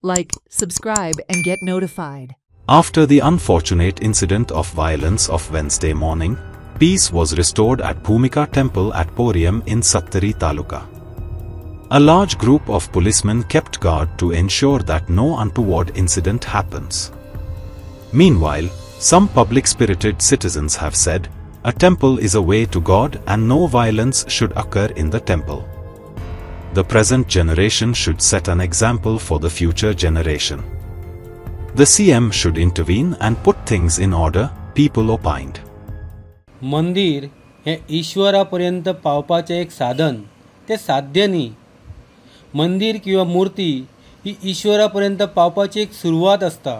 like, subscribe and get notified. After the unfortunate incident of violence of Wednesday morning, peace was restored at Bhumika Temple at Poriyam in Sattari Taluka. A large group of policemen kept guard to ensure that no untoward incident happens. Meanwhile, some public-spirited citizens have said, a temple is a way to God and no violence should occur in the temple. The present generation should set an example for the future generation. The CM should intervene and put things in order, people opined. मंदिर हे ईश्वरापर्यंत पावपाचे एक साधन, ते साध्य न्ही. मंदिर किंवा मूर्ती ही ईश्वरापर्यंत पावपाची एक सुरवात असता,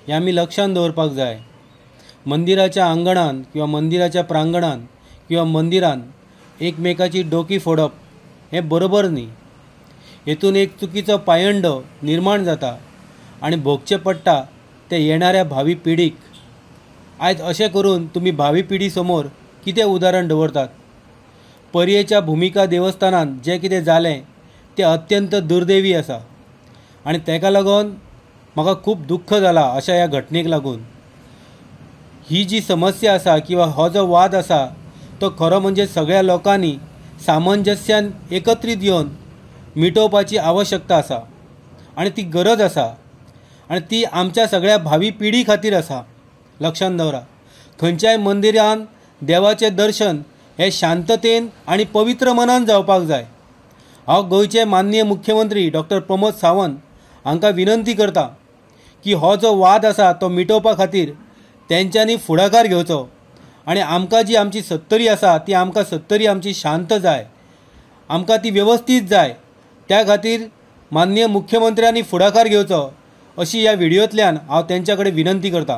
हे आमी लक्षात दवरपाक जाय. मंदिराच्या आंगणान किंवा मंदिराच्या प्रांगणान किंवा मंदिरान एकमेकाची डोकी फोडप हे बरोबर न्ही. हेतून एक चुकीचो पायंड निर्माण जाता आणि भोगचे पडटा ते येणाऱ्या भावी पिढीक. आयज अशें करून तुमी भावी पिढी समोर कितें उदाहरण दवरतात. परयेच्या भुमिका देवस्थानान जें कितें जालें तें अत्यंत दुर्दैवी आसा आनी तेका लागून म्हाका खूब दुख्ख जाला अशा ह्या घटनेक लागून. ही जी समस्या आसा किंवा हो जो वाद आसा तो खरो म्हणजे सगळ्या लोकांनी सामंजस्यान एकत्रीत येवन मिटोवपाची आवश्यकता आसा आनी ती गरज आसा आनी ती आमच्या सगळ्या भावी पिढी खातीर आसा. लक्षात दवरा. खंयच्याय मंदिरान देवाचें दर्शन हे शांततेन आनी पवित्र मनान जावपाक जाय. हांव गोंयचे माननीय मुख्यमंत्री डॉक्टर प्रमोद सावंत हांकां विनंती करता की हो जो वाद आसा तो मिटोवपा खातीर तेंच्यांनी फुडाकार घेवचो आनी आमकां जी आमची सत्तरी आसा ती आमकां सत्तरी आमची शांत जाय, आमकां ती वेवस्थीत जाय. त्या खातीर माननीय मुख्यमंत्र्यांनी फुडाकार घेवचो अशी ह्या व्हिडिओंतल्यान हांव तेंच्या कडेन विनंती करता.